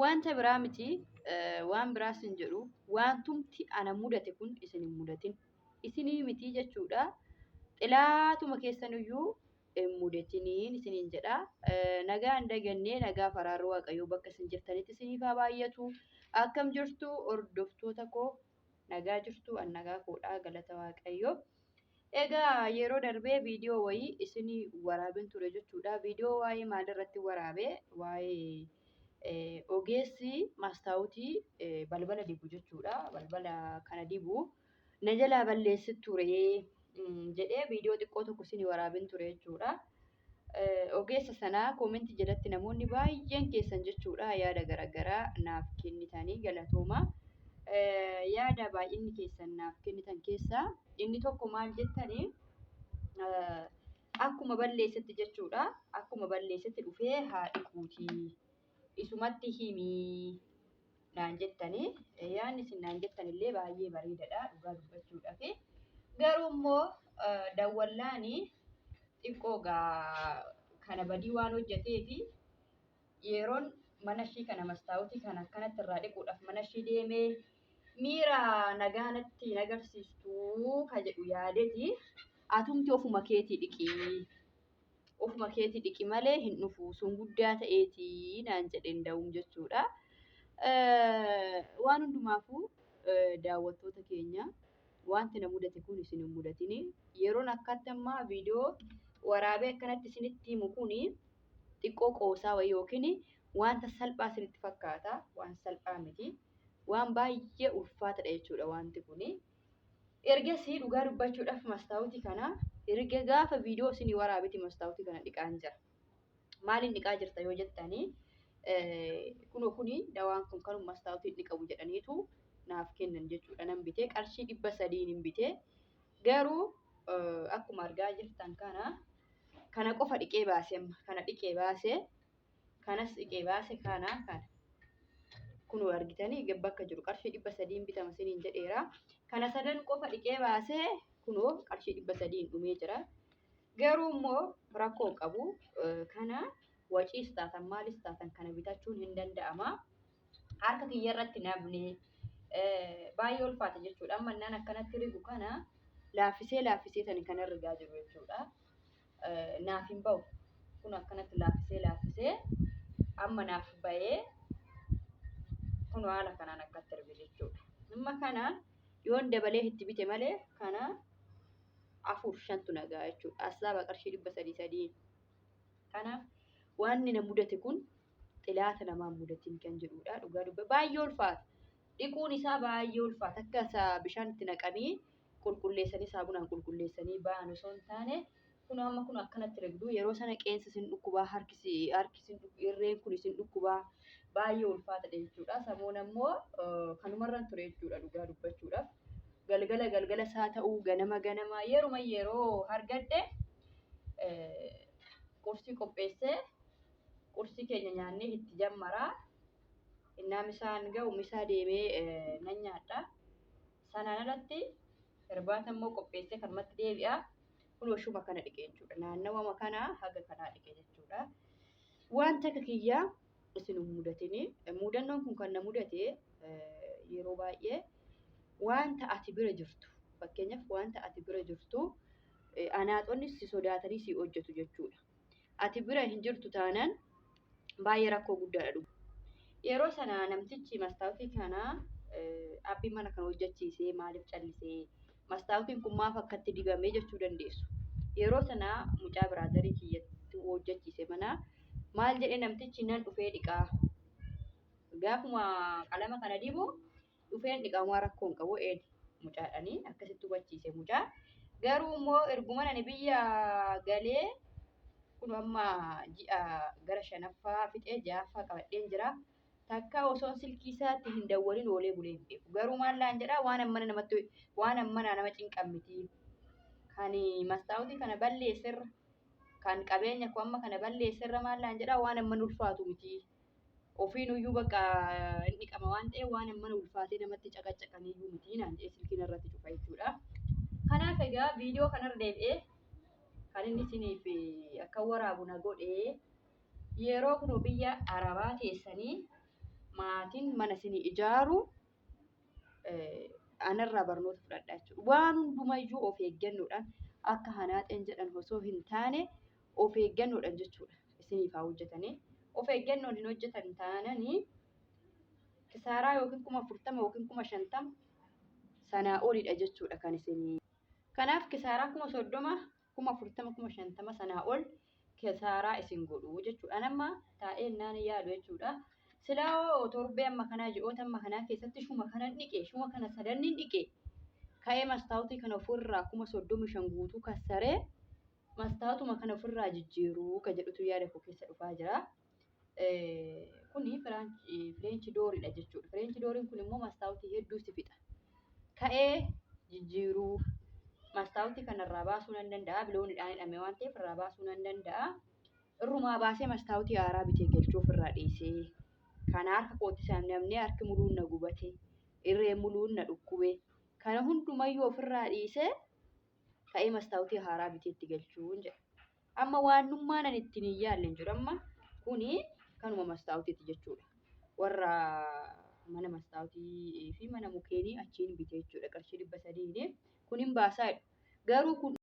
wanta biraa miti waan biraas hin jedhu wantumti ana mudate kun isin hin mudatin isinii miti jechuudha. Xilaatuma keessaniyyuu hin mudatiniin isiniin jedha. Nagaa hin dagannee nagaa faraarri waaqayyoo bakka isin jirtanitti isiniif haa baay'atu. Akkam jirtu hordoftoota koo nagaa jirtu an nagaa koodhaa galata waaqayyoo. Egaa yeroo darbee viidiyoo wayii isinii waraabin ture jechuudha. Viidiyoo waa'ee maalirratti waraabee waa'ee ogeessi mastaawutii balbala dibu jechuudha. Balbala kana dibu na jalaa balleessi ture jedhee viidiyoo xiqqoo tokko isinii waraabin ture jechuudha. Ogeessa sanaa koomentii jalatti namoonni baay'een keessan jechuudha yaada garaagaraa naaf kennitanii galatooma. Yaada baay'inni keessan naaf kennitan keessaa inni tokko maal jettanii akkuma balleessetti jechuudha. Akkuma balleessetti dhufee haa dhiquutii isumatti himii naan jettanii yaadni isin naan jettanillee baay'ee bareedaadha dhugaa dubbachuudhaaf. Garuu immoo dawwallaanii xiqqoo kana badii waan hojjeteefi yeroon mana ishii kana mastaawutii kana akkanatti irraa dhiquudhaaf mana ishii deemee miira nagaanatti hin agarsiistu ka jedhu yaadeeti. Atumti ofuma keetii dhiqi malee hin dhufu sun guddaa ta'eetii naan jedheen da'uun jechuudha. Waan hundumaafuu daawwattoota keenya wanti na mudate kun isin hin mudatini. Yeroon akkatti ammaa viidiyoo waraabee akkanatti isinitti himu kuni xiqqoo qoosaa wayii yookiin wanta salphaa isinitti fakkaata. Waan salphaa miti. Waan baay'ee ulfaataadha jechuudha wanti kuni. Ergasii dhugaa dubbachuudhaaf mastaawutii kana erga gaafa viidiyoo isinii waraabeti mastaawutii kana dhiqaan jira. Maaliin dhiqaa jirta yoo jettanii kuni dawaan kun kan mastaawutii dhiqamu jedhaniitu naaf kennan jechuudha. Nan bitee qarshii 300 hin bitee garuu akkuma argaa jirtan kana qofa dhiqee baase kana dhiqee baase kanas dhiqee baase kana kun argitanii bakka jiru qarshii 300 bitama isiniin jedheera. Kana sadan qofa dhiqee baase kunoo qarshii 300 dhumee jira. Garuu immoo rakkoo qabu kana waciis taatan maalis taatan kana bitachuun hin danda'ama. Harka kiyya irratti nabne baay'ee ulfaata jechuudha. Amma naan akkanatti rigu kana laaffisee tani kana rigaa jiru jechuudha. Naaf hin bahu kun akkanatti laaffisee amma naaf bahee kun haala kanaan akkatti erge jechuudha. Amma kana yoon dabalee itti bite malee kana 4-5 nagaa jechuudha. Asaaba qarshii 300. Kanaaf wanni na mudate kun xilaata namaan mudatiin kan jedhudha. Dhugaa dubba baay'ee ulfaata. Dhiquun isaa baay'ee ulfaata. Akka bishaan itti naqanii qulqulleessanii saabunaan qulqulleessanii ba'an osoo hin taane kun amma kun akkanatti regdu yeroo sana qeensa isin dhukkubaa harki irreen kun isin dhukkubaa baay'ee ulfaataadha jechuudha. Samuun ammoo kanumarraan ture jechuudha dhugaa dubbachuudhaaf. Galgala isaa ta'uu ganama yeroo hargadhe qursii qopheessee qursii keenya nyaannee itti jammaraa. Innaan isaan ga'u misaa deemee nan nyaadha. Sanaan alatti irbaata immoo qopheessee kanumatti deebi'a. Kun washuma kana dhiqee jechuudha. Naannawama kana haga kanaa dhiqee jechuudha. Wanta kiyyaa isin hin mudatini. Mudannoon kun kan na mudate yeroo baay'ee wanta ati bira jirtu fakkeenyaaf wanta ati bira jirtu anaaxonni si sodaatanii si hojjetu jechuudha. Ati bira hin jirtu taanaan baay'ee rakkoo guddaadha. Yeroo sana namtichi mastaawutii kana abbii mana kan hojjechiisee maaliif callisee mastaawutiin kun maaf akkatti dibamee jechuu dandeessu. Yeroo sana mucaa biraazarii kiyyatti hojjechiise mana maal jedhee namtichi nan dhufee dhiqaa. Gaafuma qalama kana dibu dhufeen dhiqaa waan rakkoo hin qabu mucaadhanii akkasitti hubachiise mucaa. Garuu immoo erguma ani biyya galee kun amma ji'a gara 5ffaa fixee 6ffaa qabadheen jira. Takka osoo silkii isaatti hin dawwalin oolee bulee hin beeku. Garuu maal laan jedhaa waan ammana nama cinqan miti. Kan mastaawutii kana balleesserra kan qabeenya koo amma kana balleesserra maal laan jedhaa waan amman ulfaatu miti. Ofiinuyyuu bakka inni qaba waan ta'eef waan amman ulfaatee namatti caqacaqaniyyuu miti naan jedhee silkiin irratti cufa jechuudha. Kanaaf egaa viidiyoo kanarra deebi'ee kan inni isiniif akka waraabu na godhee yeroo kun biyya Arabaa teessanii maatiin mana isinii ijaaru anarraa barnoota fudhadhaa jechuudha. Waan hundumayyuu of eeggannoodhaan akka hanaaxeen jedhan osoo hin taane of eeggannoodhaan jechuudha. Isiniif haa hojjetanii. Of eeggannoon hin hojjetan taananii kisaaraa yookiin 40,000 yookiin 50,000 sanaa olidha jechuudha kan isinii. Kanaaf kisaaraa 30,000, 40,000, 50,000 sanaa ol kisaaraa isin godhu jechuudha. Anamma taa'ee naan yaadu jechuudha. Silaa torbee amma kanaa ji'oota amma kanaa keessatti shuma kanan dhiqe, shuma kana sadannin dhiqe. Ka'ee mastaawutii kana ofirraa 35,000 guutuu kassaree mastaawutuma kana ofirraa jijjiiruu ka jedhutu yaada koo keessa dhufaa jira. Kuni fireenchi dooriidha jechuudha. Fireenchi dooriin kun immoo mastaawutii hedduu si fixa. Ka'ee jijjiiruu mastaawutii kanarraa baasuu nan danda'a. Bilooniidhaan hidhame waan ta'eef irraa baasuu nan danda'a. Irrumaa baasee mastaawutii haaraa bitee galchuu ofirraa dhiisee. Kana harka kootti namni harki muluun na gubate, irreen muluun na dhukkube. Kana hundumayyuu ofirraa dhiisee ka'ee mastaawutii haaraa bitee itti galchuun jedha. Amma waanummaan ani ittiin hin yaalle hin jiru. Amma kuni kanuma mastaawutiiti jechuudha. Warra mana mastaawutii fi mana mukeenii achiin bitee jechuudha. Qarshii 300 kun hin baasaa jedhu. Garuu kun